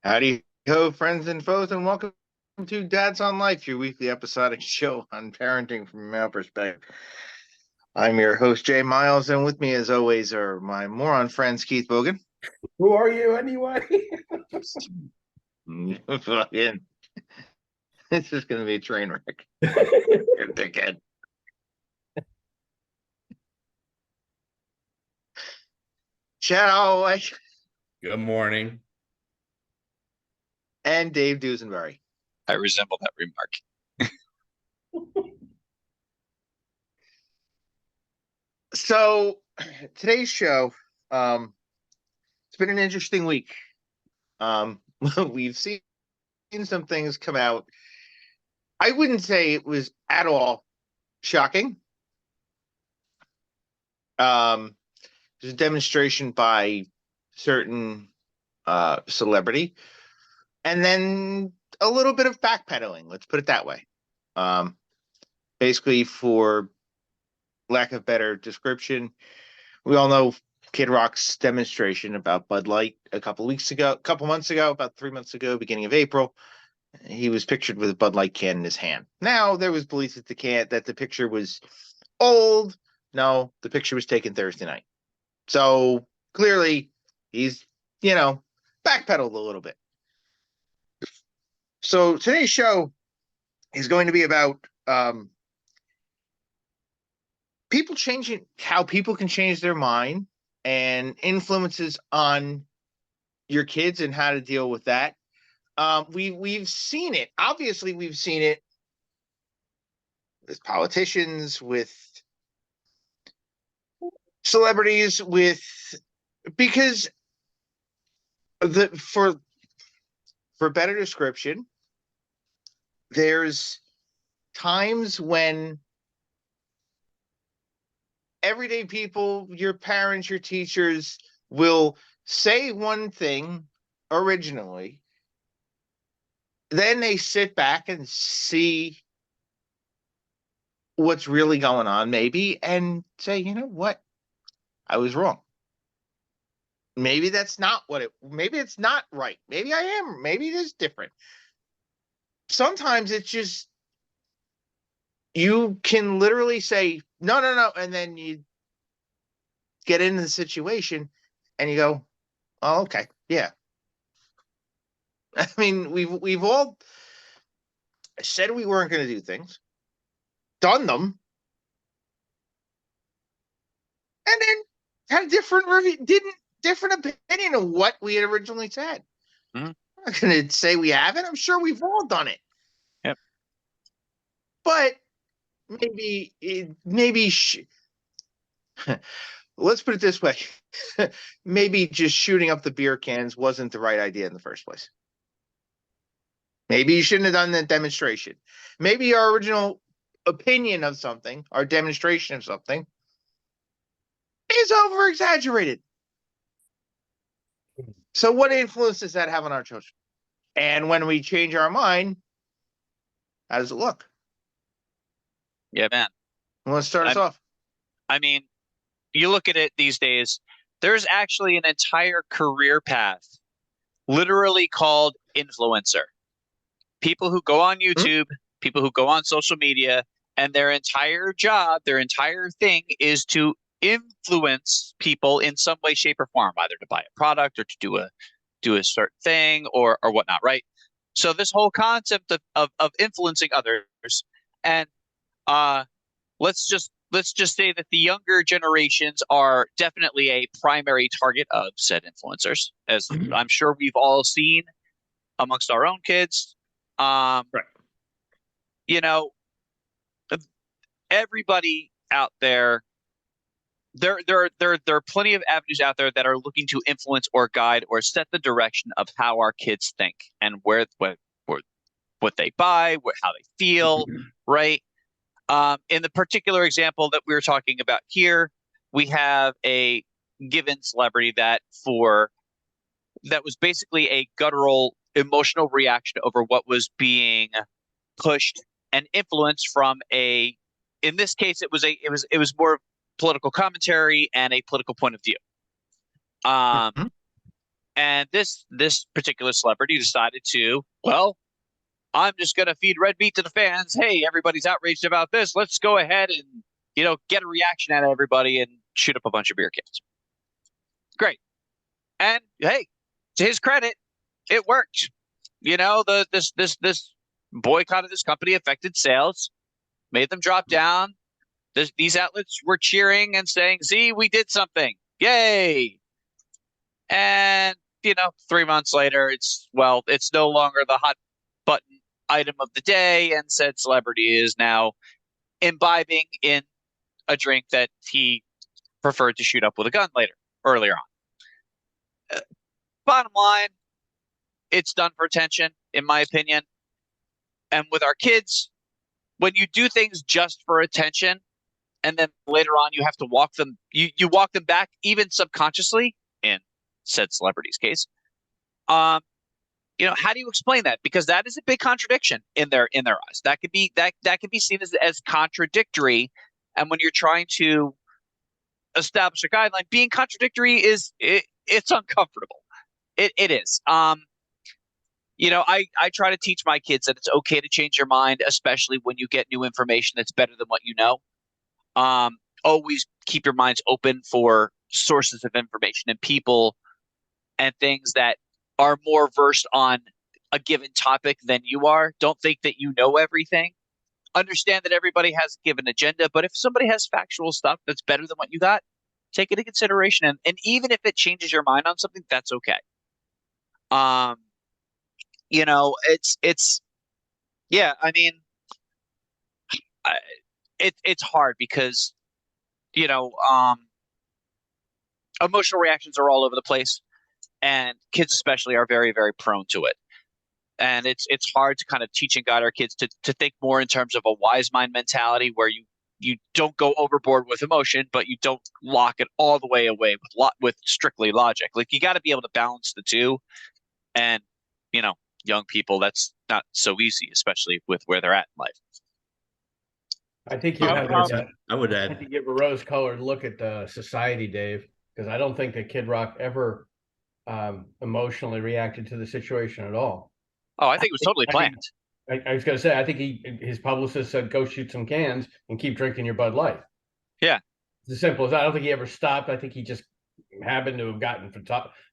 Howdy ho, friends and foes, and welcome to Dads on Life, your weekly episodic show on parenting from a male perspective. I'm your host, Jay Miles, and with me, as always, are my moron friends, Keith Bogan. Who are you anyway? Fucking, this is going to be a train wreck. Dickhead. Chad Holloway Good morning. and Dave Dusenberry. I resemble that remark. So, today's show, it's been an interesting week. We've seen some things come out. I wouldn't say it was at all shocking. There's a demonstration by certain celebrity, and then a little bit of backpedaling. Let's put it that way. Basically, for lack of better description, we all know Kid Rock's demonstration about Bud Light a couple months ago, about 3 months ago, beginning of April. He was pictured with a Bud Light can in his hand. Now there was belief that the picture was old. No, the picture was taken Thursday night. So clearly he's, backpedaled a little bit. So today's show is going to be about how people can change their mind and influences on your kids and how to deal with that. We've seen it. Obviously, we've seen it with politicians, with celebrities, because for better description, there's times when everyday people, your parents, your teachers, will say one thing originally, then they sit back and see what's really going on, maybe, and say, you know what, I was wrong. Maybe that's not maybe it's not right. Maybe I am. Maybe it is different. Sometimes it's just, you can literally say, no, and then you get into the situation and you go, oh, okay, yeah. I mean, we've all said we weren't going to do things, done them, and then had a different opinion of what we had originally said. Mm-hmm. I'm not going to say we haven't. I'm sure we've all done it. Yep. But let's put it this way. Maybe just shooting up the beer cans wasn't the right idea in the first place. Maybe you shouldn't have done that demonstration. Maybe our original opinion of something, our demonstration of something, is over-exaggerated. So what influence does that have on our children? And when we change our mind, how does it look? Yeah, man. Let's start us off. I mean, you look at it these days, there's actually an entire career path literally called influencer. People who go on YouTube, people who go on social media, and their entire job, their entire thing is to influence people in some way, shape, or form, either to buy a product or to do a certain thing or whatnot, right? So this whole concept of influencing others, and let's just say that the younger generations are definitely a primary target of said influencers, as I'm sure we've all seen amongst our own kids. Right. Everybody out there, there are plenty of avenues out there that are looking to influence or guide or set the direction of how our kids think and what they buy, how they feel, right? In the particular example that we were talking about here, we have a given celebrity that was basically a guttural emotional reaction over what was being pushed and influenced from in this case, it was more political commentary and a political point of view. And And this particular celebrity decided to, well, I'm just going to feed red meat to the fans. Hey, everybody's outraged about this. Let's go ahead and, get a reaction out of everybody and shoot up a bunch of beer cans. Great. And hey, to his credit, it worked. This boycott of this company affected sales, made them drop down. These outlets were cheering and saying, "See, we did something. Yay." And, 3 months later, it's no longer the hot button item of the day, and said celebrity is now imbibing in a drink that he preferred to shoot up with a gun earlier on. Bottom line, it's done for attention, in my opinion. And with our kids, when you do things just for attention, and then later on you have to walk them, you walk them back, even subconsciously, in said celebrity's case. How do you explain that? Because that is a big contradiction in their eyes. That could be seen as contradictory. And when you're trying to establish a guideline, being contradictory it's uncomfortable. It is. I try to teach my kids that it's okay to change your mind, especially when you get new information that's better than what you know. Always keep your minds open for sources of information and people and things that are more versed on a given topic than you are. Don't think that you know everything. Understand that everybody has a given agenda, but if somebody has factual stuff that's better than what you got, take it into consideration. And even if it changes your mind on something, that's okay. It's hard because, emotional reactions are all over the place, and kids especially are very, very prone to it. And it's hard to kind of teach and guide our kids to think more in terms of a wise mind mentality, where you don't go overboard with emotion, but you don't lock it all the way away with strictly logic. Like, you got to be able to balance the two. And, young people, that's not so easy, especially with where they're at in life. I think I would add, to give a rose-colored look at the society, Dave, because I don't think that Kid Rock ever emotionally reacted to the situation at all. Oh, I think it was totally planned. I was going to say, I think his publicist said, "Go shoot some cans and keep drinking your Bud Light." Yeah. It's as simple as that. I don't think he ever stopped. I think he just happened to have gotten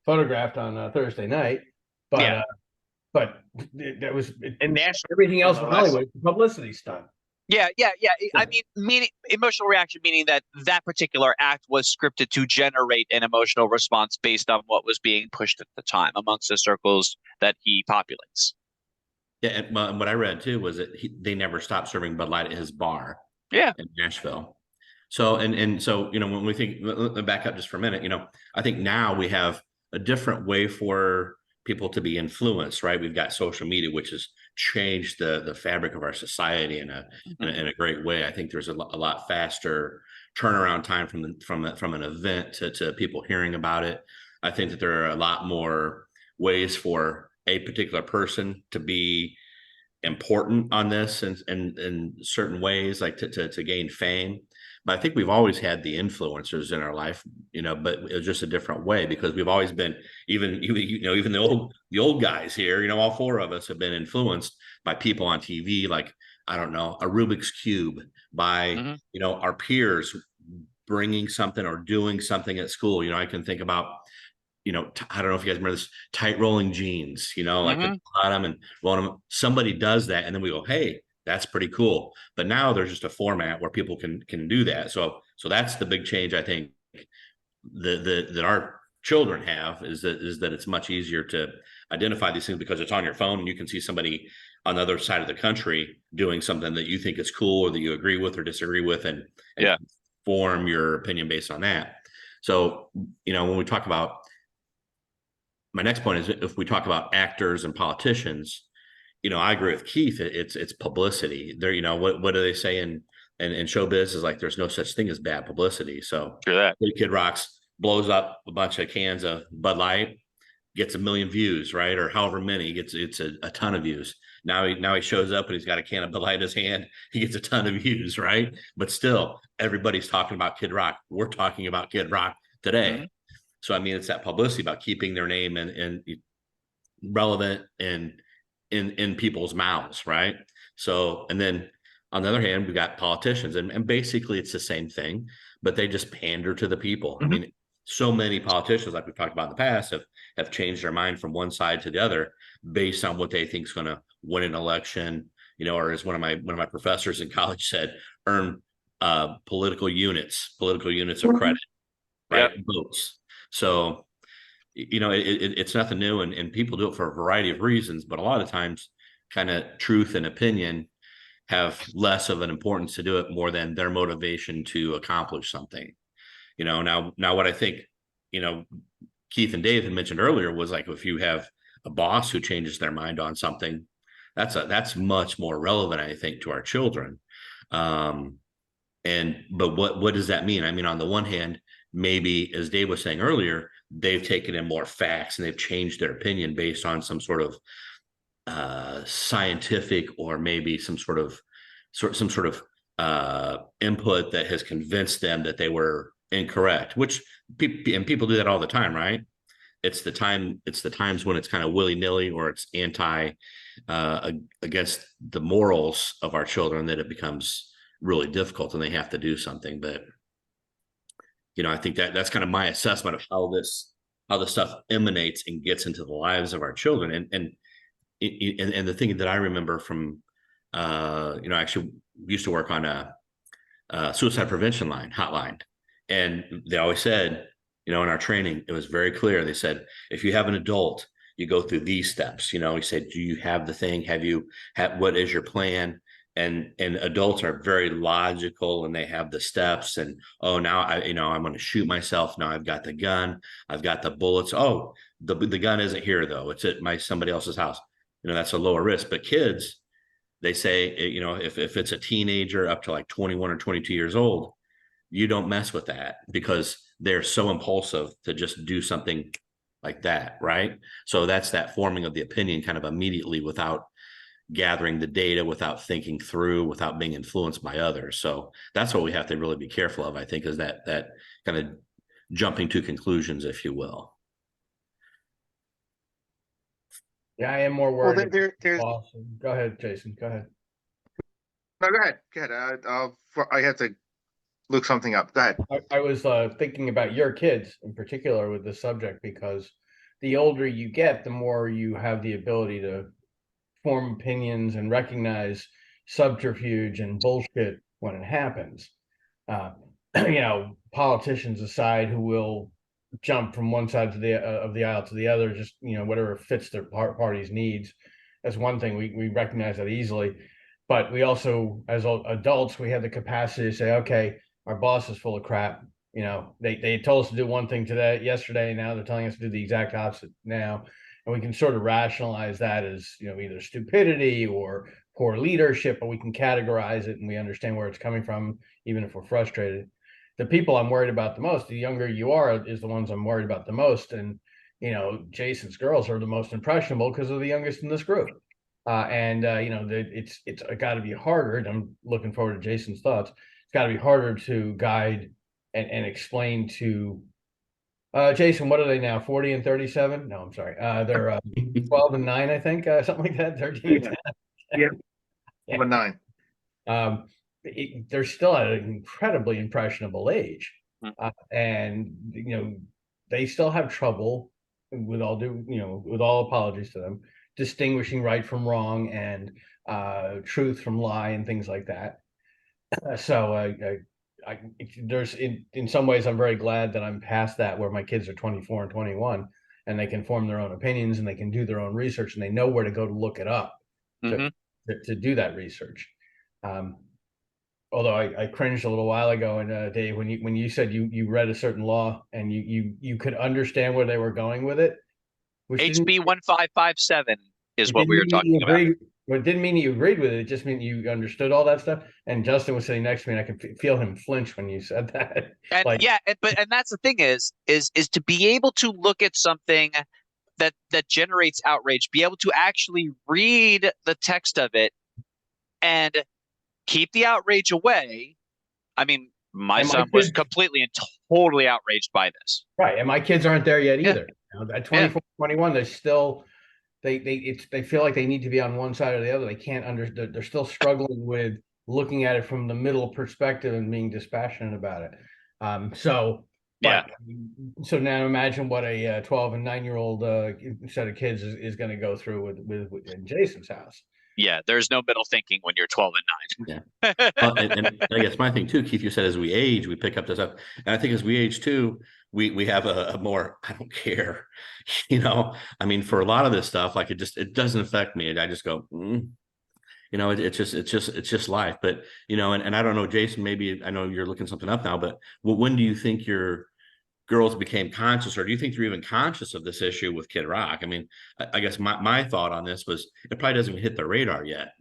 photographed on Thursday night. But Yeah. But that was And Nash, everything else in Hollywood, publicity stunt. Yeah. I mean, emotional reaction, meaning that particular act was scripted to generate an emotional response based on what was being pushed at the time amongst the circles that he populates. yeah, and what I read too was that they never stopped serving Bud Light at his bar. Yeah. In Nashville. So so when we think, back up just for a minute, I think now we have a different way for people to be influenced, right? We've got social media, which has changed the fabric of our society in a great way. I think there's a lot faster turnaround time from an event to people hearing about it. I think that there are a lot more ways for a particular person to be important on this and in certain ways, like to gain fame. But I think we've always had the influencers in our life, but it was just a different way, because we've always been, even the old guys here, all four of us have been influenced by people on TV, like, I don't know, a Rubik's Cube, by, our peers bringing something or doing something at school. I can think about, I don't know if you guys remember this, tight rolling jeans, like the bottom and rolling them. Somebody does that, and then we go, hey, that's pretty cool. But now there's just a format where people can do that. So that's the big change, I think, that our children have, is that it's much easier to identify these things because it's on your phone, and you can see somebody on the other side of the country doing something that you think is cool or that you agree with or disagree with, and form your opinion based on that. So, when we talk about, my next point is, if we talk about actors and politicians, I agree with Keith. It's publicity. There, what do they say in showbiz is, like, there's no such thing as bad publicity. So Kid Rocks blows up a bunch of cans of Bud Light, gets 1 million views, right? Or however many, it's a ton of views. Now he shows up and he's got a can of Bud Light in his hand. He gets a ton of views, right? But still, everybody's talking about Kid Rock. We're talking about Kid Rock today. So I mean, it's that publicity about keeping their name and relevant and in people's mouths, right? So, and then on the other hand, we got politicians, and basically it's the same thing, but they just pander to the people. I mean, so many politicians, like we've talked about in the past, have changed their mind from one side to the other based on what they think is going to win an election, or as one of my professors in college said, earn political units of credit, right? Votes. So, it's nothing new, and people do it for a variety of reasons, but a lot of times kind of truth and opinion have less of an importance to do it more than their motivation to accomplish something. Now what I think, Keith and Dave had mentioned earlier was like, if you have a boss who changes their mind on something, that's much more relevant, I think, to our children. But what does that mean? I mean, on the one hand, maybe, as Dave was saying earlier, they've taken in more facts and they've changed their opinion based on some sort of scientific, or maybe some sort of input that has convinced them that they were incorrect, which people do that all the time, right? It's the times when it's kind of willy-nilly, or it's anti against the morals of our children, that it becomes really difficult and they have to do something. But I think that's kind of my assessment of how this stuff emanates and gets into the lives of our children. And the thing that I remember from actually used to work on a suicide prevention hotline, and they always said, in our training, it was very clear. They said, if you have an adult, you go through these steps. He said, do you have the thing? What is your plan? And adults are very logical, and they have the steps, and now I'm going to shoot myself. Now I've got the gun, I've got the bullets. Oh, the gun isn't here though. It's at somebody else's house. That's a lower risk. But kids, they say, if it's a teenager up to like 21 or 22 years old, you don't mess with that, because they're so impulsive to just do something like that, right? So that's that forming of the opinion kind of immediately, without gathering the data, without thinking through, without being influenced by others. So that's what we have to really be careful of, I think, is that kind of jumping to conclusions, if you will. Yeah, I am more worried. There's Awesome. Go ahead, Jason. Go ahead. No, go ahead. I have to look something up. Go ahead. I was thinking about your kids in particular with this subject, because the older you get, the more you have the ability to form opinions and recognize subterfuge and bullshit when it happens. Politicians aside, who will jump from one side of the aisle to the other, just whatever fits their party's needs. That's one thing, we recognize that easily. But we also, as adults, we have the capacity to say, okay, our boss is full of crap. They told us to do one thing yesterday, now they're telling us to do the exact opposite now. And we can sort of rationalize that as, either stupidity or poor leadership, but we can categorize it and we understand where it's coming from, even if we're frustrated. The people I'm worried about the most, the younger you are, is the ones I'm worried about the most. And, Jason's girls are the most impressionable because they're the youngest in this group. It's got to be harder. And I'm looking forward to Jason's thoughts. It's got to be harder to guide and explain to Jason, what are they now? 40 and 37? No, I'm sorry. They're 12 and 9, I think, something like that. 13. Yeah. 12 and 9. They're still at an incredibly impressionable age, and they still have trouble, with all apologies to them, distinguishing right from wrong and truth from lie and things like that. So there's in some ways, I'm very glad that I'm past that, where my kids are 24 and 21 and they can form their own opinions and they can do their own research and they know where to go to look it up to do that research. Although I cringed a little while ago, and Dave, when you said you read a certain law and you could understand where they were going with it. HB 1557 is what we were talking about. Well, it didn't mean you agreed with it. It just meant you understood all that stuff. And Justin was sitting next to me, and I could feel him flinch when you said that. And and that's the thing is to be able to look at something that generates outrage, be able to actually read the text of it and keep the outrage away. I mean, my son was completely and totally outraged by this. Right, and my kids aren't there yet Yeah. either. You know, at 24, 21, they're still they feel like they need to be on one side or the other. They can't they're still struggling with looking at it from the middle perspective and being dispassionate about it. Yeah. So now imagine what a 12 and 9-year-old set of kids is going to go through with in Jason's house. Yeah, there's no middle thinking when you're 12 and 9. Yeah. Well, and I guess my thing too, Keith, you said as we age, we pick up this up. And I think as we age too, we have a more, I don't care, you know, I mean, for a lot of this stuff, like it doesn't affect me. And I just go, you know, it's just life. But, you know, and I don't know, Jason, maybe I know you're looking something up now, but when do you think your girls became conscious, or do you think they're even conscious of this issue with Kid Rock? I mean, I guess my thought on this was it probably doesn't even hit their radar yet.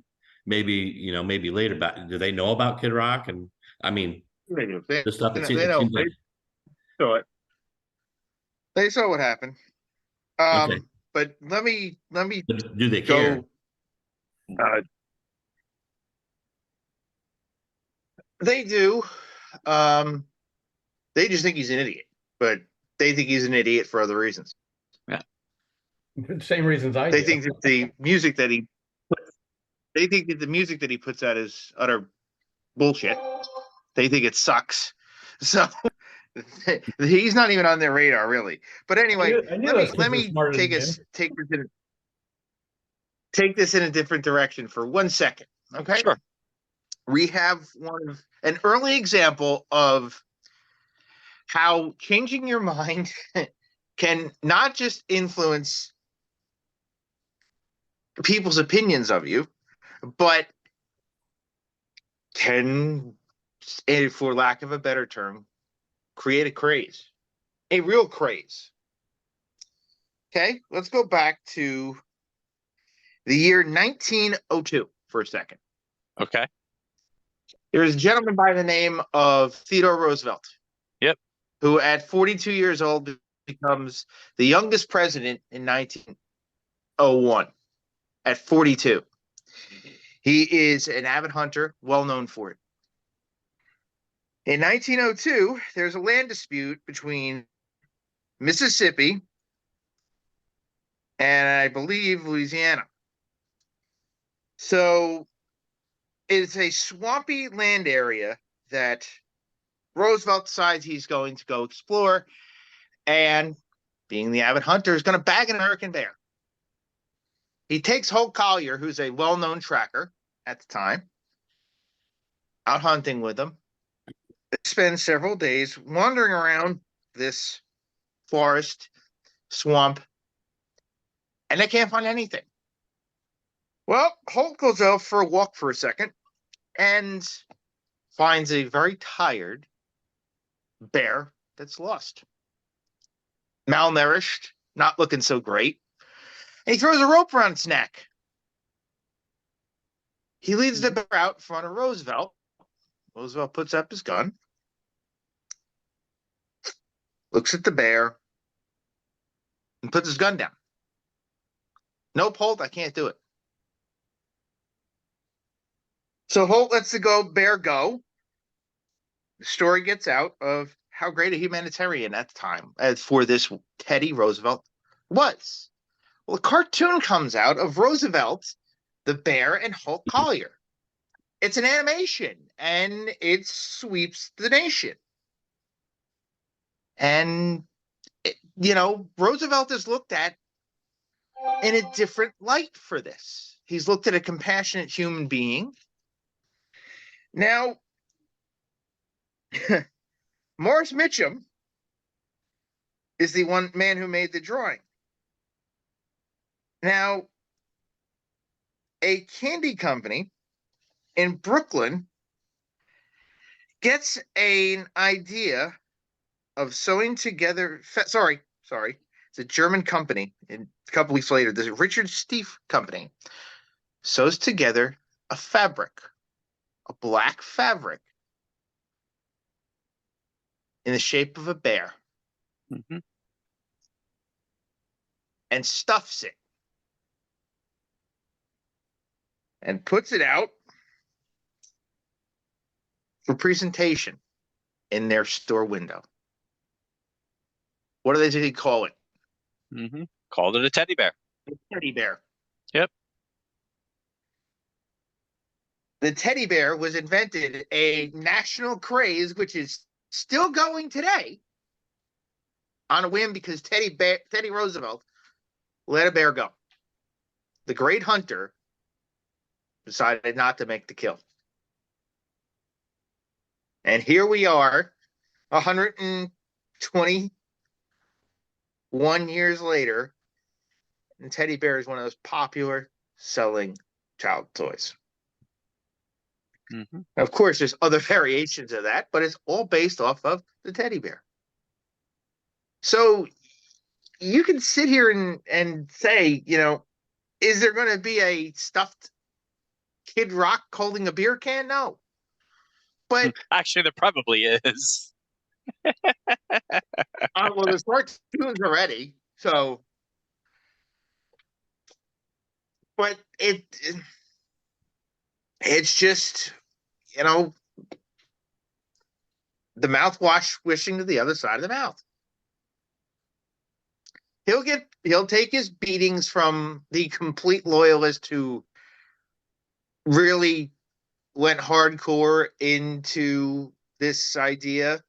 Maybe, you know, maybe later, but do they know about Kid Rock? And I mean, They the stuff that know. seems like, They saw it. They saw what happened. Okay. But let me but do they care? go. They do. They just think he's an idiot, but they think he's an idiot for other reasons. Same reasons I They do. think that the music that he puts out is utter bullshit. They think it sucks. So he's not even on their radar, really. But anyway, I knew those kids let were me smarter than take this in a different direction for 1 second. Okay. Sure. We have an early example of how changing your mind can not just influence people's opinions of you, but can, for lack of a better term, create a craze, a real craze. Okay, let's go back to the year 1902 for a second. Okay. There's a gentleman by the name of Theodore Roosevelt. Yep. Who at 42 years old becomes the youngest president in 1901 at 42. He is an avid hunter, well known for it. In 1902, there's a land dispute between Mississippi and I believe Louisiana. So it's a swampy land area that Roosevelt decides he's going to go explore, and being the avid hunter, is going to bag an American bear. He takes Holt Collier, who's a well-known tracker at the time, out hunting with him. They spend several days wandering around this forest, swamp, and they can't find anything. Well, Holt goes out for a walk for a second and finds a very tired bear that's lost, malnourished, not looking so great. And he throws a rope around its neck. He leads the bear out in front of Roosevelt. Roosevelt puts up his gun, looks at the bear, and puts his gun down. Nope, Holt, I can't do it. So Holt lets the bear go. The story gets out of how great a humanitarian at the time, as for this Teddy Roosevelt, was. Well, a cartoon comes out of Roosevelt, the bear, and Holt Collier. It's an animation, and it sweeps the nation. And, Roosevelt is looked at in a different light for this. He's looked at a compassionate human being. Now, Morris Mitchum is the one man who made the drawing. Now, a candy company in Brooklyn gets an idea of sewing together. It's a German company. And a couple weeks later, the Richard Steiff company sews together a black fabric in the shape of a bear, and stuffs it and puts it out for presentation in their store window. What do they call it? Called it a teddy bear. Teddy bear. Yep. The teddy bear was invented, a national craze, which is still going today on a whim because Teddy Roosevelt let a bear go. The great hunter decided not to make the kill. And here we are, 121 years later, and teddy bear is one of those popular selling child toys. Of course, there's other variations of that, but it's all based off of the teddy bear. So you can sit here and say, is there going to be a stuffed Kid Rock holding a beer can? No. But actually, there probably is. Well, there's cartoons already, so. But it's just, the mouthwash wishing to the other side of the mouth. He'll take his beatings from the complete loyalist who really went hardcore into this idea,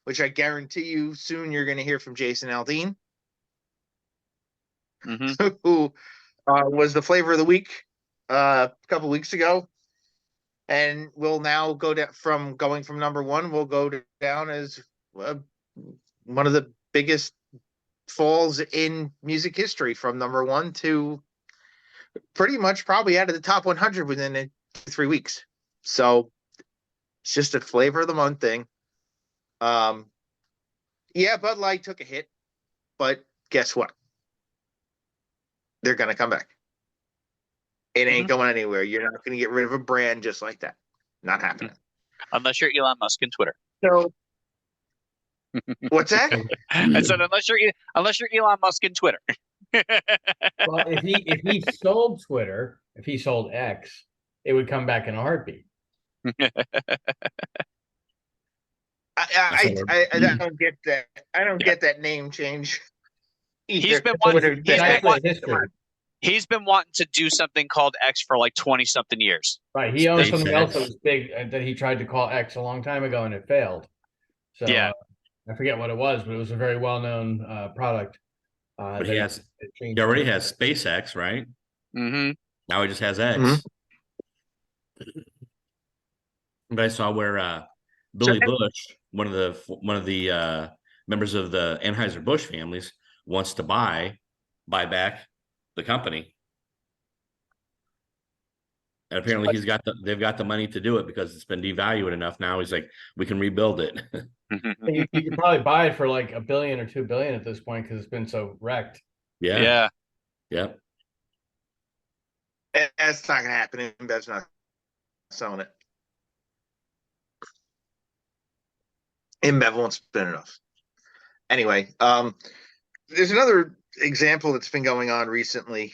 which I guarantee you soon you're going to hear from Jason Aldean, who was the flavor of the week a couple weeks ago. And we'll now going from number one, we'll go down as one of the biggest falls in music history, from number one to pretty much probably out of the top 100 within 3 weeks. So it's just a flavor of the month thing. Yeah, Bud Light took a hit, but guess what? They're going to come back. It ain't going anywhere. You're not going to get rid of a brand just like that. Not happening. Unless you're Elon Musk and Twitter. So, what's that? I said unless you're Elon Musk and Twitter. Well, if he sold Twitter, if he sold X, it would come back in a heartbeat. I don't get that. I don't get that name change. He's been wanting to do something called X for like 20 something years. Right. He owns something else that was big that he tried to call X a long time ago and it failed. So yeah, I forget what it was, but it was a very well known product. But he already has SpaceX, right? Now he just has X. But I saw where Billy Bush, one of the members of the Anheuser-Busch families, wants to buy back the company, and apparently they've got the money to do it because it's been devalued enough. Now he's like, we can rebuild it. You could probably buy it for like $1 billion or $2 billion at this point because it's been so wrecked. Yeah. That's not gonna happen. InBev's not selling it. InBev won't spend enough. Anyway, there's another example that's been going on recently.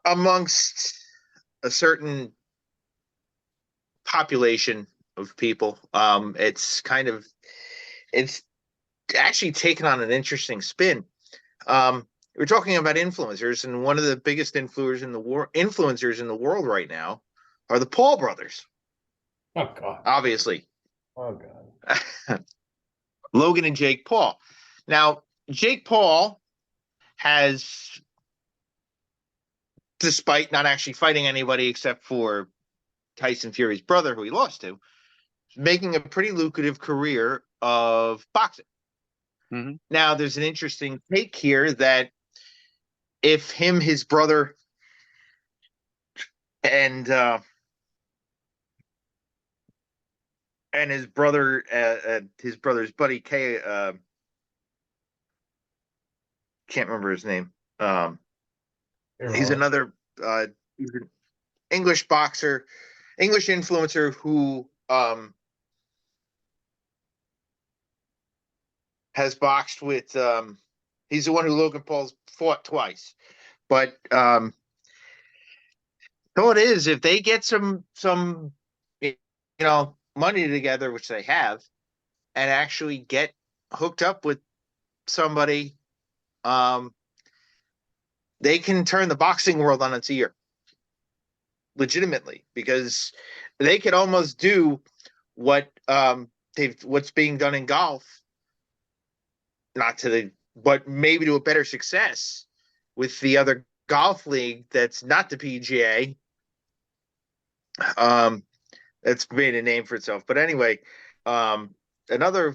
Amongst a certain population of people, it's actually taken on an interesting spin. We're talking about influencers, and one of the biggest influencers in the world right now are the Paul brothers. Oh God! Obviously. Oh God! Logan and Jake Paul. Now, Jake Paul has, despite not actually fighting anybody except for Tyson Fury's brother, who he lost to, making a pretty lucrative career of boxing. Now, there's an interesting take here that if his brother, and his brother's buddy Kay, can't remember his name. He's another he's an English boxer, English influencer who has boxed with. He's the one who Logan Paul's fought twice, but so it is, if they get some money together, which they have, and actually get hooked up with somebody, they can turn the boxing world on its ear legitimately, because they could almost do what what's being done in golf, not to the but maybe to a better success with the other golf league that's not the PGA. That's made a name for itself. But anyway, another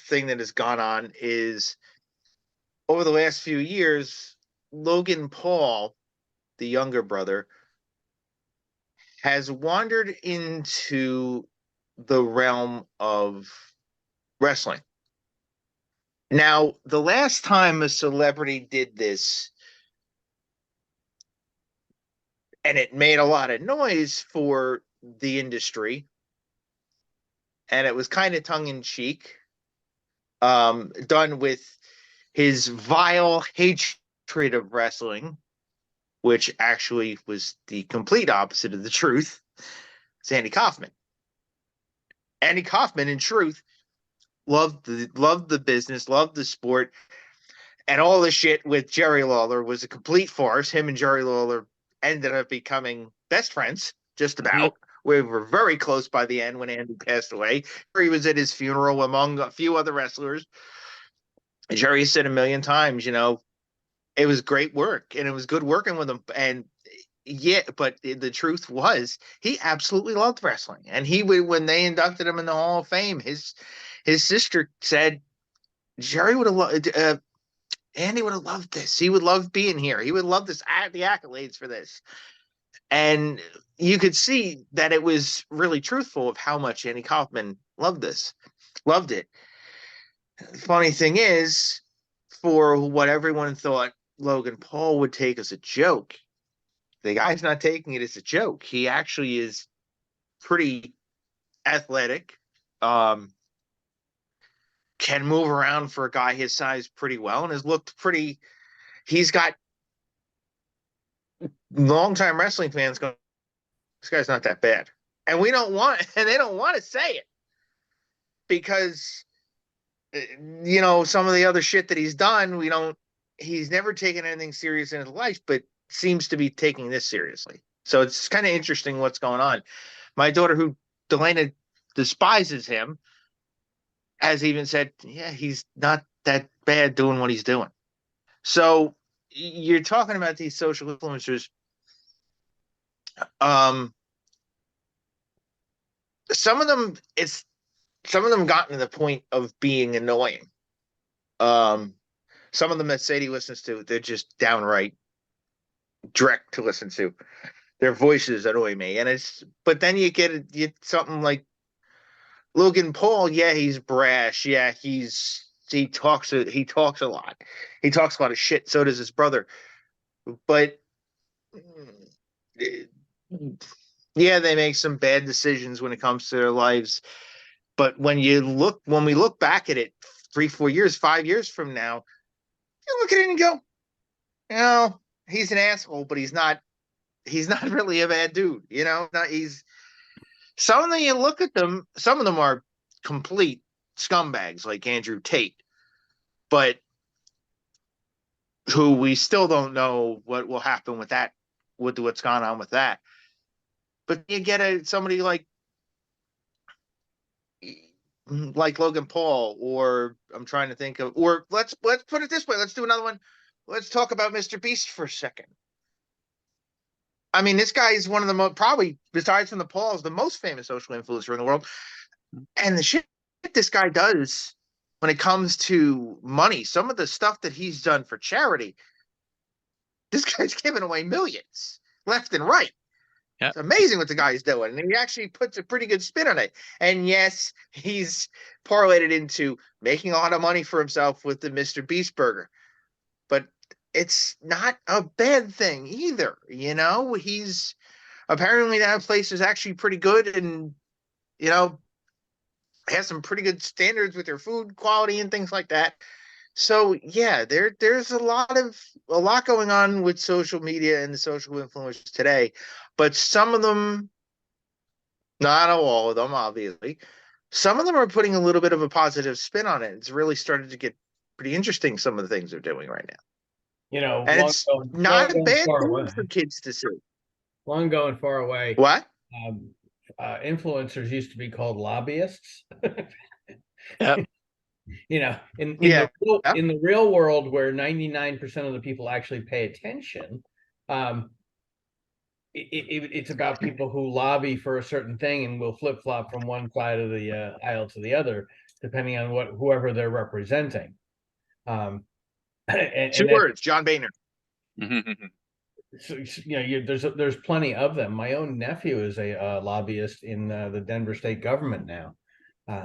thing that has gone on is over the last few years, Logan Paul, the younger brother, has wandered into the realm of wrestling. Now, the last time a celebrity did this, and it made a lot of noise for the industry, and it was kind of tongue in cheek, done with his vile hatred of wrestling, which actually was the complete opposite of the truth. It's Andy Kaufman. Andy Kaufman, in truth, loved the business, loved the sport, and all the shit with Jerry Lawler was a complete farce. Him and Jerry Lawler ended up becoming best friends, just about. We were very close by the end when Andy passed away. He was at his funeral among a few other wrestlers. Jerry said a million times, it was great work and it was good working with him. And yeah, but the truth was he absolutely loved wrestling. And he would, when they inducted him in the Hall of Fame, his sister said Jerry would have loved, Andy would have loved this. He would love being here. He would love this, the accolades for this. And you could see that it was really truthful of how much Andy Kaufman loved it. Funny thing is, for what everyone thought Logan Paul would take as a joke, the guy's not taking it as a joke. He actually is pretty athletic, can move around for a guy his size pretty well, and has looked pretty. He's got longtime wrestling fans going, this guy's not that bad. And they don't want to say it because, some of the other shit that he's done, he's never taken anything serious in his life, but seems to be taking this seriously. So it's kind of interesting what's going on. My daughter, who Delana despises him, has even said, yeah, he's not that bad doing what he's doing. So you're talking about these social influencers. Some of them gotten to the point of being annoying. Some of them that Sadie listens to, they're just downright direct to listen to. Their voices annoy me. But then you get something like Logan Paul. Yeah, he's brash. Yeah, he talks a lot. He talks a lot of shit. So does his brother. But yeah, they make some bad decisions when it comes to their lives. But when we look back at it 3, 4 years, 5 years from now, you look at it and go, he's an asshole, but he's not really a bad dude. Some of them, you look at them, some of them are complete scumbags like Andrew Tate, but who we still don't know what will happen with that, with what's gone on with that. But you get somebody like Logan Paul, or I'm trying to think of, or let's put it this way. Let's do another one. Let's talk about Mr. Beast for a second. I mean, this guy is one of the most, probably besides from the Pauls, the most famous social influencer in the world. And the shit this guy does when it comes to money, some of the stuff that he's done for charity, this guy's giving away millions left and right. Yeah. It's amazing what the guy's doing. And he actually puts a pretty good spin on it. And yes, he's parlayed it into making a lot of money for himself with the Mr. Beast burger. But it's not a bad thing either. He's apparently, that place is actually pretty good, and has some pretty good standards with their food quality and things like that. So yeah, there's a lot going on with social media and the social influencers today, but some of them, not all of them, obviously, some of them are putting a little bit of a positive spin on it. It's really started to get pretty interesting, some of the things they're doing right now. You know, And it's long not a ago and bad far thing away, for kids to see. long ago and far away. What? Influencers used to be called lobbyists. Yep. You know, in Yeah. in the real world where 99% of the people actually pay attention, it's about people who lobby for a certain thing and will flip flop from one side of the aisle to the other, depending on whoever they're representing. And Two words, John Boehner. So you know, there's plenty of them. My own nephew is a lobbyist in the Denver state government now,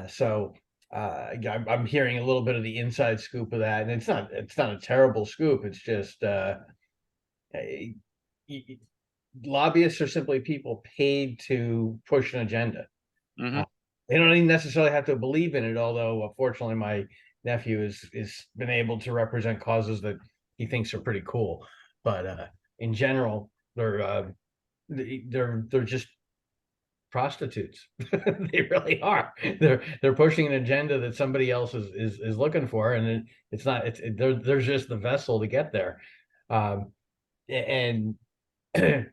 so I'm hearing a little bit of the inside scoop of that, and it's not a terrible scoop. It's just lobbyists are simply people paid to push an agenda. They don't even necessarily have to believe in it, although unfortunately my nephew is been able to represent causes that he thinks are pretty cool, but in general, they're just prostitutes. They really are. They're pushing an agenda that somebody else is looking for, and it's not. They're just the vessel to get there. And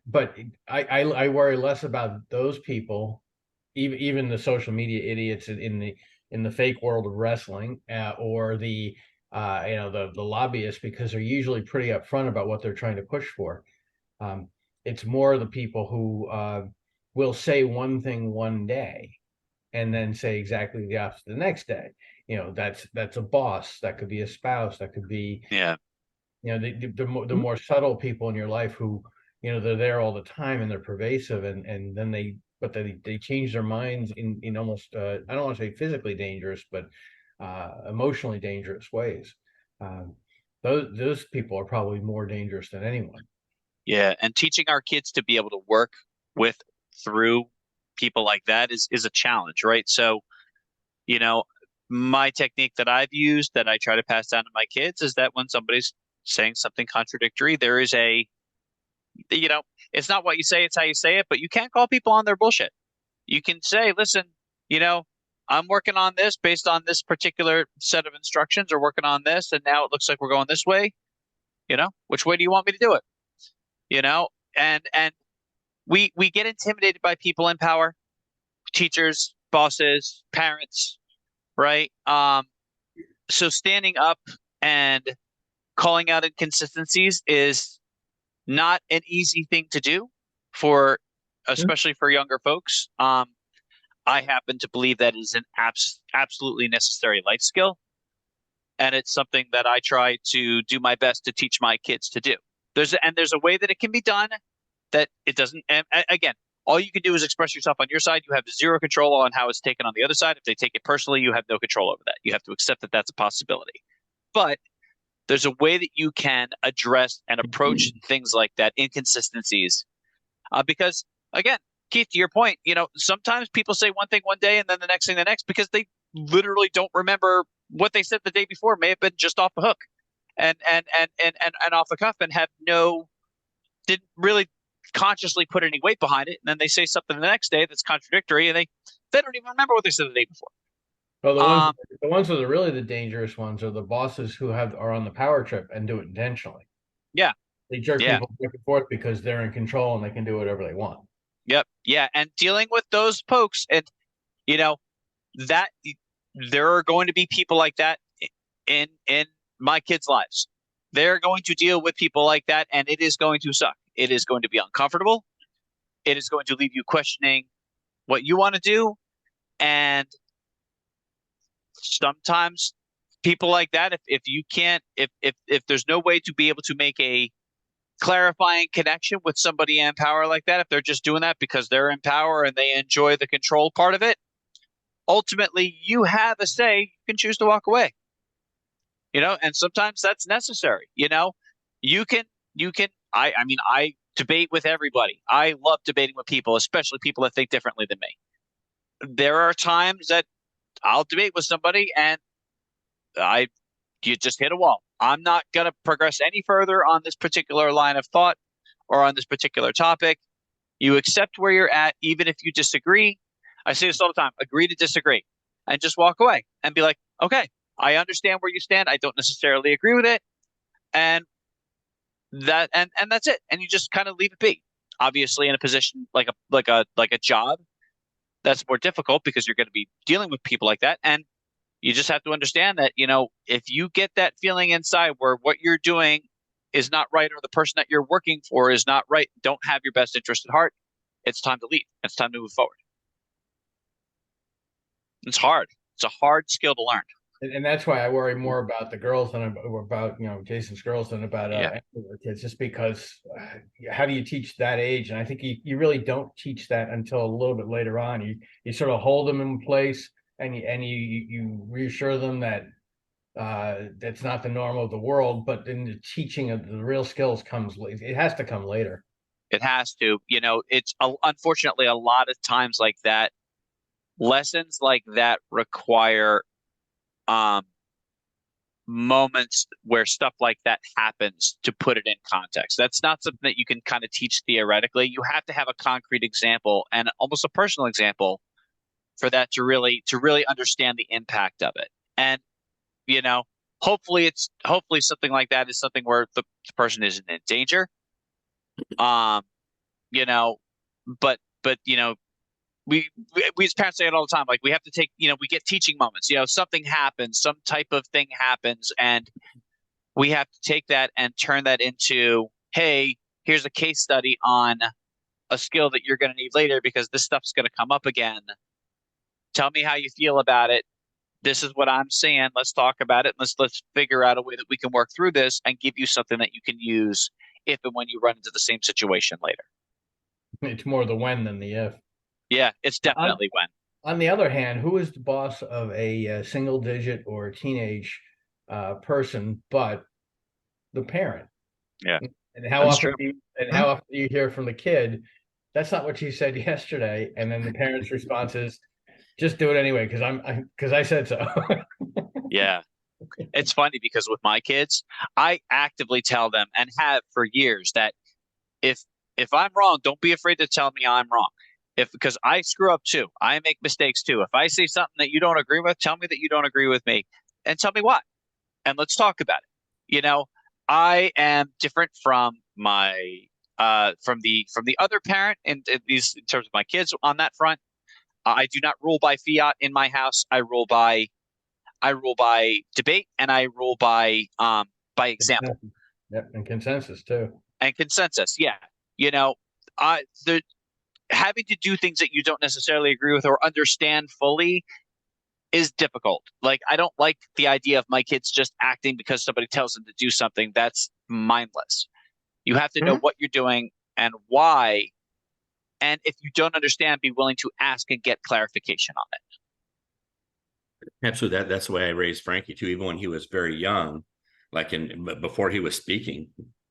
but I worry less about those people, even the social media idiots in the fake world of wrestling, or the the lobbyists, because they're usually pretty upfront about what they're trying to push for. It's more the people who will say one thing one day and then say exactly the opposite the next day. You know, that's a boss, that could be a spouse, that could be, Yeah. you know, the more subtle people in your life who, you know, they're there all the time and they're pervasive, and then they change their minds in almost I don't want to say physically dangerous, but emotionally dangerous ways. Those people are probably more dangerous than anyone. Yeah, and teaching our kids to be able to work through people like that is a challenge, right? So, you know, my technique that I've used that I try to pass down to my kids is that when somebody's saying something contradictory, there is it's not what you say, it's how you say it, but you can't call people on their bullshit. You can say, listen, I'm working on this based on this particular set of instructions, or working on this, and now it looks like we're going this way. Which way do you want me to do it? And we get intimidated by people in power, teachers, bosses, parents, right? So standing up and calling out inconsistencies is not an easy thing to do especially for younger folks. I happen to believe that is an absolutely necessary life skill. And it's something that I try to do my best to teach my kids to do. There's a way that it can be done that it doesn't. And again, all you can do is express yourself on your side. You have zero control on how it's taken on the other side. If they take it personally, you have no control over that. You have to accept that that's a possibility. But there's a way that you can address and approach things like that, inconsistencies. Because, again, Keith, to your point, sometimes people say one thing one day and then the next thing the next, because they literally don't remember what they said the day before. May have been just off the hook and off the cuff, and didn't really consciously put any weight behind it. And then they say something the next day that's contradictory, and they don't even remember what they said the day before. Well, the ones that are really the dangerous ones are the bosses who are on the power trip and do it intentionally. Yeah. They jerk people back and forth because they're in control and they can do whatever they want. Yep. Yeah. And dealing with those folks, and that there are going to be people like that in my kids' lives. They're going to deal with people like that, and it is going to suck. It is going to be uncomfortable. It is going to leave you questioning what you want to do. And sometimes people like that, if you can't, if there's no way to be able to make a clarifying connection with somebody in power like that, if they're just doing that because they're in power and they enjoy the control part of it, ultimately you have a say. You can choose to walk away. And sometimes that's necessary. You can. I mean, I debate with everybody. I love debating with people, especially people that think differently than me. There are times that I'll debate with somebody and you just hit a wall. I'm not going to progress any further on this particular line of thought or on this particular topic. You accept where you're at, even if you disagree. I say this all the time: agree to disagree. and just walk away and be like, okay, I understand where you stand. I don't necessarily agree with it. And that's it. And you just kind of leave it be. Obviously, in a position like a job, that's more difficult because you're going to be dealing with people like that. And you just have to understand that, if you get that feeling inside where what you're doing is not right, or the person that you're working for is not right, don't have your best interest at heart, it's time to leave. It's time to move forward. It's hard. It's a hard skill to learn. And that's why I worry more about the girls than about Jason's girls than about Yeah. any of the kids, just because how do you teach that age? And I think you really don't teach that until a little bit later on. You sort of hold them in place, and you reassure them that that's not the norm of the world, but then the teaching of the real skills comes. It has to come later. It has to. It's unfortunately a lot of times like that. Lessons like that require moments where stuff like that happens to put it in context. That's not something that you can kind of teach theoretically. You have to have a concrete example and almost a personal example for that to really understand the impact of it. And hopefully something like that is something where the person isn't in danger. But we as parents say it all the time. Like, we have to take, we get teaching moments. Something happens, some type of thing happens, and we have to take that and turn that into, hey, here's a case study on a skill that you're going to need later because this stuff's going to come up again. Tell me how you feel about it. This is what I'm saying. Let's talk about it. Let's figure out a way that we can work through this and give you something that you can use if and when you run into the same situation later. It's more the when than the if. Yeah, it's definitely when. On the other hand, who is the boss of a single digit or a teenage person but the parent? Yeah, and how that's often true. how often do you hear from the kid, that's not what you said yesterday, and then the parent's response is, just do it anyway because I said so. Yeah. It's funny because with my kids, I actively tell them, and have for years, that if I'm wrong, don't be afraid to tell me I'm wrong. Because I screw up too. I make mistakes too. If I say something that you don't agree with, tell me that you don't agree with me and tell me why. And let's talk about it. I am different from my from the other parent in terms of my kids on that front. I do not rule by fiat in my house. I rule by debate, and I rule by example. Yep, and consensus too. And consensus, yeah. Having to do things that you don't necessarily agree with or understand fully is difficult. Like, I don't like the idea of my kids just acting because somebody tells them to do something. That's mindless. You have to know what you're doing and why. And if you don't understand, be willing to ask and get clarification on it. Absolutely. That's the way I raised Frankie too. Even when he was very young, before he was speaking,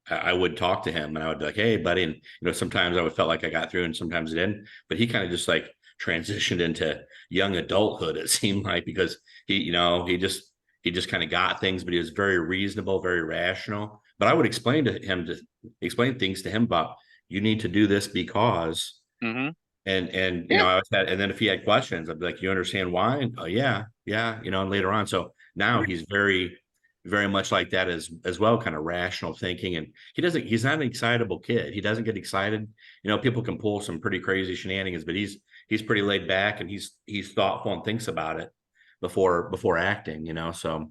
I would talk to him and I would be like, hey, buddy. And, sometimes I would felt like I got through and sometimes it didn't, but he kind of just like transitioned into young adulthood, it seemed like, because he just kind of got things, but he was very reasonable, very rational. But I would explain things to him about, you need to do this because, and I always had, and then if he had questions, I'd be like, you understand why? And, oh yeah. And later on. So now he's very, very much like that as well, kind of rational thinking. And he's not an excitable kid. He doesn't get excited. People can pull some pretty crazy shenanigans, but he's pretty laid back, and he's thoughtful and thinks about it before acting, so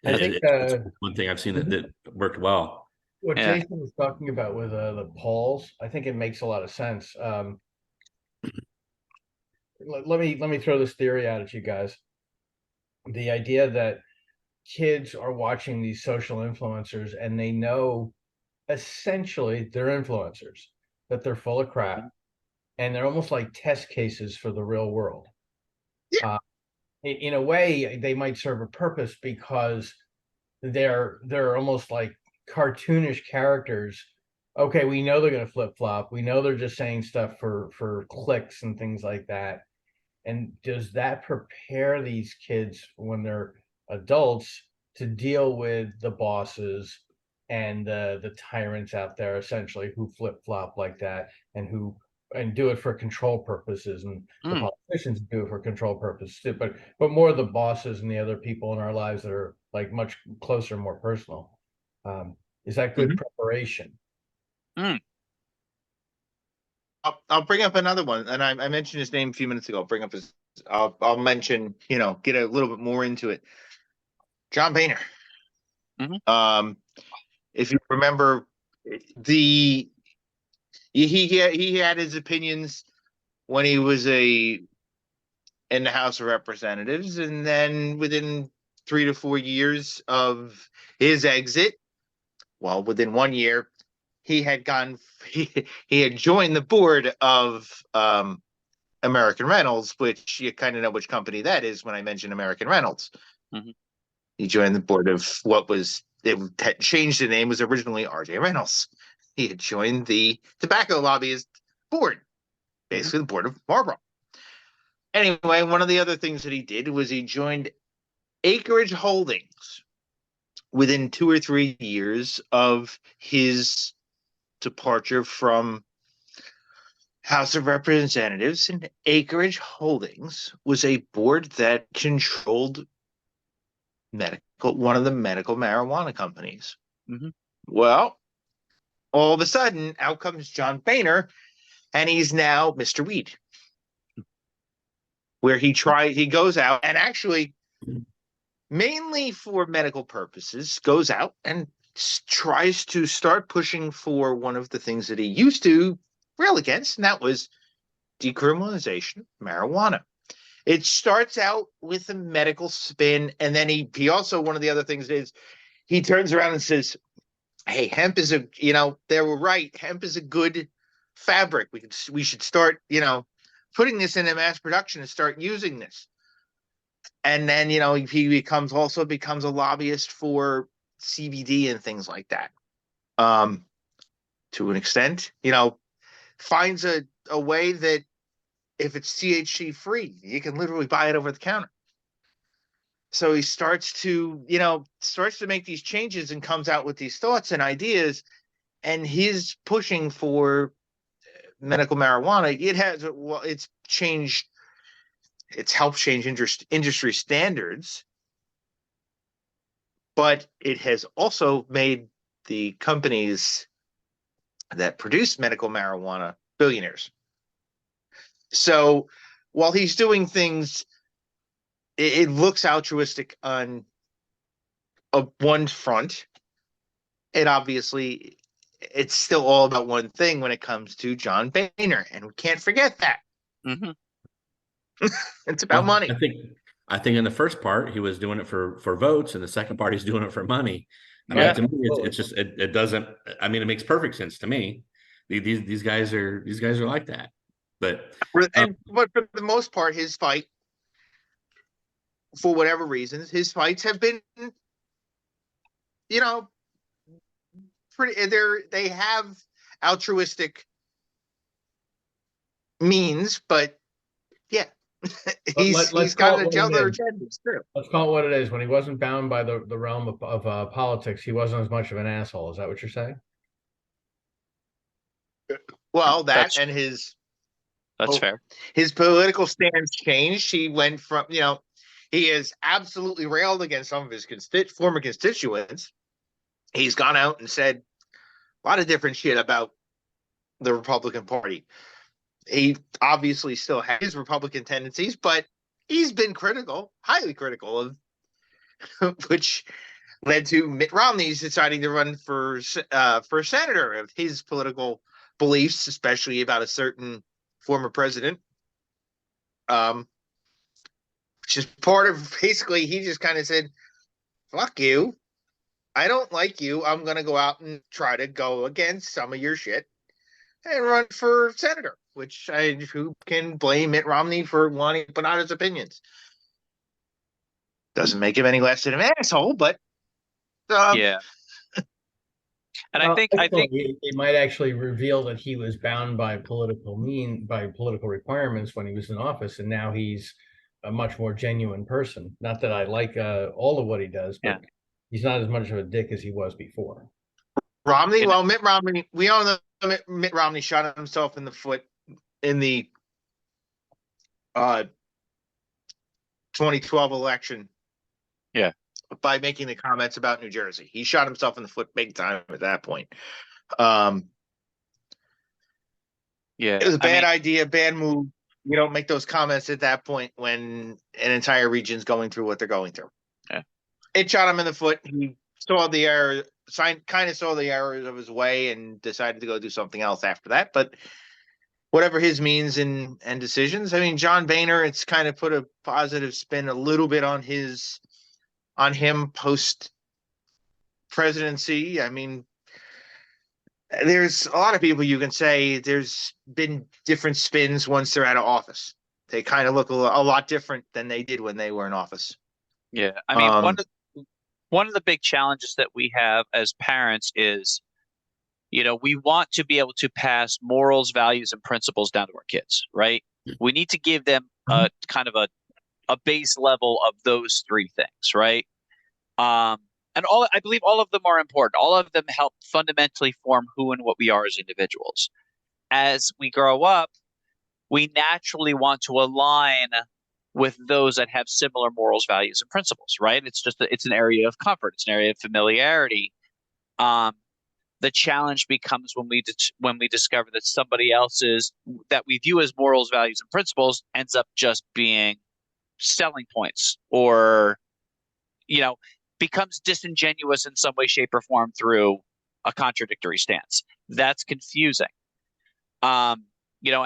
I think it's one thing I've seen that worked well. What Jason was talking about with the polls, I think it makes a lot of sense. Let me throw this theory out at you guys. The idea that kids are watching these social influencers and they know essentially they're influencers, that they're full of crap, and they're almost like test cases for the real world. In a way, they might serve a purpose because they're almost like cartoonish characters. Okay, we know they're going to flip-flop. We know they're just saying stuff for clicks and things like that. And does that prepare these kids when they're adults to deal with the bosses and the tyrants out there, essentially, who flip-flop like that and who and do it for control purposes, and the Mm. politicians do it for control purposes too, but more the bosses and the other people in our lives that are like much closer, more personal. Is that good preparation? I'll bring up another one, and I mentioned his name a few minutes ago. I'll bring up his. I'll mention, get a little bit more into it. John Boehner. If you remember, he had his opinions when he was in the House of Representatives, and then within 3 to 4 years of his exit, well, within 1 year, he had joined the board of American Reynolds, which you kind of know which company that is when I mention American Reynolds. He joined the board of it had changed the name, was originally RJ Reynolds. He had joined the tobacco lobbyist board, basically the board of Marlboro. Anyway, one of the other things that he did was he joined Acreage Holdings within 2 or 3 years of his departure from House of Representatives. And Acreage Holdings was a board that controlled one of the medical marijuana companies. Well, all of a sudden, out comes John Boehner, and he's now Mr. Weed. Where he goes out and actually, mainly for medical purposes, goes out and tries to start pushing for one of the things that he used to rail against, and that was decriminalization of marijuana. It starts out with a medical spin, and then he also, one of the other things is he turns around and says, hey, hemp is they were right. Hemp is a good fabric. We should start, putting this into mass production and start using this. And then, he becomes a lobbyist for CBD and things like that. To an extent, finds a way that if it's THC free, you can literally buy it over the counter. So he starts to make these changes and comes out with these thoughts and ideas, and he's pushing for medical marijuana. It's helped change industry standards, but it has also made the companies that produce medical marijuana billionaires. So while he's doing things, it looks altruistic on one front. And obviously, it's still all about one thing when it comes to John Boehner, and we can't forget that. It's about money. I think in the first part he was doing it for votes, and the second part he's doing it for money. I mean, to me, it's just it doesn't. I mean, it makes perfect sense to me. These guys are like that. But for the most part, his fight, for whatever reasons, his fights have been, they have altruistic means, but yeah, he's got other agendas too. Let's call it what it is. When he wasn't bound by the realm of politics, he wasn't as much of an asshole. Is that what you're saying? Well, that's fair. His political stance changed. He went from, he has absolutely railed against some of his former constituents. He's gone out and said a lot of different shit about the Republican Party. He obviously still has his Republican tendencies, but he's been highly critical of, which led to Mitt Romney's deciding to run for senator, of his political beliefs, especially about a certain former president. Which is part of, basically, he just kind of said, fuck you. I don't like you. I'm going to go out and try to go against some of your shit and run for senator, who can blame Mitt Romney for wanting to put out his opinions? Doesn't make him any less than an asshole, but yeah. And I think it might actually reveal that he was bound by political requirements when he was in office, and now he's a much more genuine person. Not that I like all of what he does, but he's not as much of a dick as he was before. Mitt Romney, we all know Mitt Romney shot himself in the foot in the 2012 election. Yeah. By making the comments about New Jersey. He shot himself in the foot big time at that point. Yeah. It was a I bad mean, idea, bad move. You don't make those comments at that point when an entire region's going through what they're going through. Yeah. It shot him in the foot. He saw the error, kind of saw the errors of his way and decided to go do something else after that. But whatever his means and decisions, I mean, John Boehner, it's kind of put a positive spin a little bit on him post presidency. I mean, there's a lot of people you can say there's been different spins once they're out of office. They kind of look a lot different than they did when they were in office. yeah. I mean, one of the big challenges that we have as parents is, we want to be able to pass morals, values, and principles down to our kids, right? We need to give them a kind of a base level of those three things, right? And I believe all of them are important. All of them help fundamentally form who and what we are as individuals. As we grow up, we naturally want to align with those that have similar morals, values, and principles, right? It's an area of comfort. It's an area of familiarity. The challenge becomes when we discover that somebody else's that we view as morals, values, and principles ends up just being selling points, or becomes disingenuous in some way, shape, or form through a contradictory stance. That's confusing. And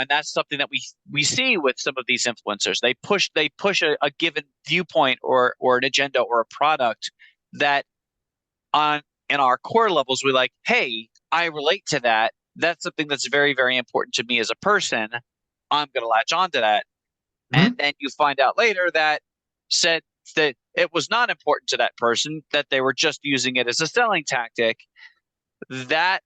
that's something that we see with some of these influencers. They push a given viewpoint or an agenda or a product that in our core levels, we're like, hey, I relate to that. That's something that's very, very important to me as a person. I'm going to latch on to that. Mm-hmm. And then you find out later that said that it was not important to that person, that they were just using it as a selling tactic. That,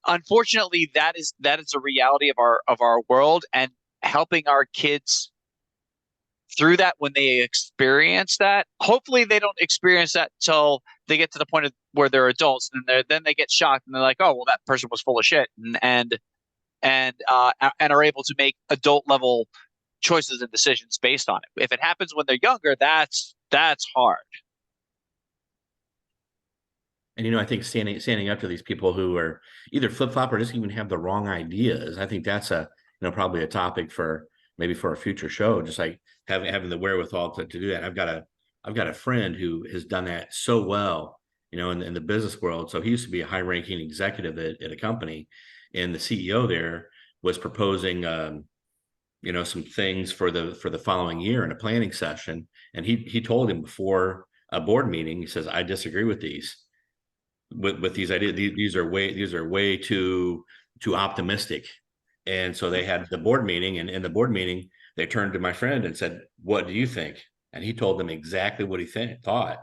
unfortunately, that is a reality of our world, and helping our kids through that when they experience that. Hopefully they don't experience that till they get to the point where they're adults, and then they get shocked and they're like, oh, well, that person was full of shit, and are able to make adult level choices and decisions based on it. If it happens when they're younger, that's hard. And I think standing up to these people who are either flip-flop or just even have the wrong ideas, I think that's probably a topic for maybe for a future show, just like having the wherewithal to do that. I've got a friend who has done that so well, in the business world. So he used to be a high-ranking executive at a company, and the CEO there was proposing some things for the following year in a planning session. And he told him before a board meeting, he says, I disagree with these ideas. These are way too optimistic. And so they had the board meeting, and in the board meeting, they turned to my friend and said, what do you think? And he told them exactly what he thought.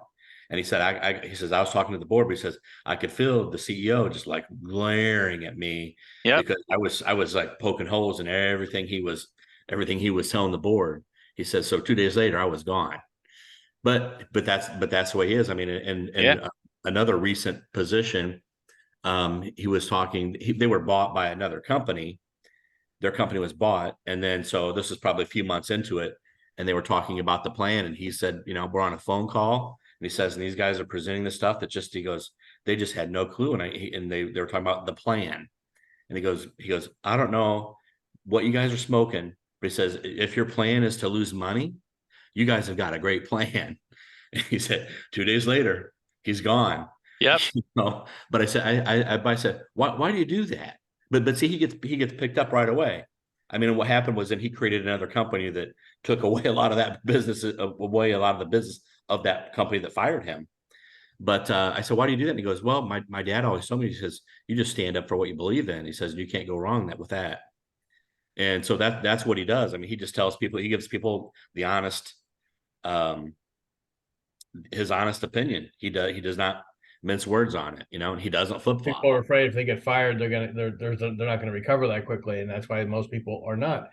And he said, he says, I was talking to the board, but he says, I could feel the CEO just like glaring at me. Yep. Because I was like poking holes in everything he was telling the board. He says, so 2 days later, I was gone. But that's the way he is. I mean, and another recent position, he was talking, they were bought by another company. Their company was bought. And then, so this is probably a few months into it, and they were talking about the plan. And he said, we're on a phone call, and he says, and these guys are presenting this stuff that he goes, they just had no clue. And they were talking about the plan. And he goes, I don't know what you guys are smoking, but he says, if your plan is to lose money, you guys have got a great plan. And he said, 2 days later, he's gone. Yep. But I said, I said, why do you do that? But see, he gets picked up right away. I mean, what happened was then he created another company that took away a lot of that business, away a lot of the business of that company that fired him. But I said, why do you do that? And he goes, well, my dad always told me, he says, you just stand up for what you believe in. He says, you can't go wrong with that. And so that's what he does. I mean, he just tells people, he gives people the honest, his honest opinion. He does not mince words on it, and he doesn't flip flop. People are afraid if they get fired, they're not going to recover that quickly, and that's why most people are not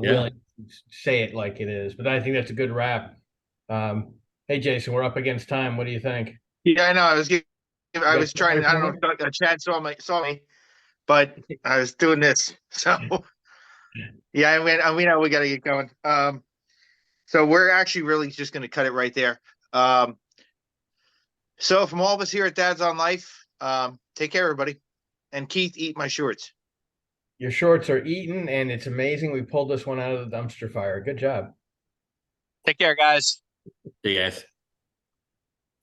willing to say it like it is. But I think that's a good wrap. Hey, Jason, we're up against time. What do you think? Yeah, I know. I was trying. I don't know if Chad saw me, but I was doing this. So Yeah, we know we gotta get going. So we're actually really just gonna cut it right there. So from all of us here at Dad's on Life, take care, everybody. And Keith, eat my shorts. Your shorts are eaten, and it's amazing we pulled this one out of the dumpster fire. Good job. Take care, guys. See you guys.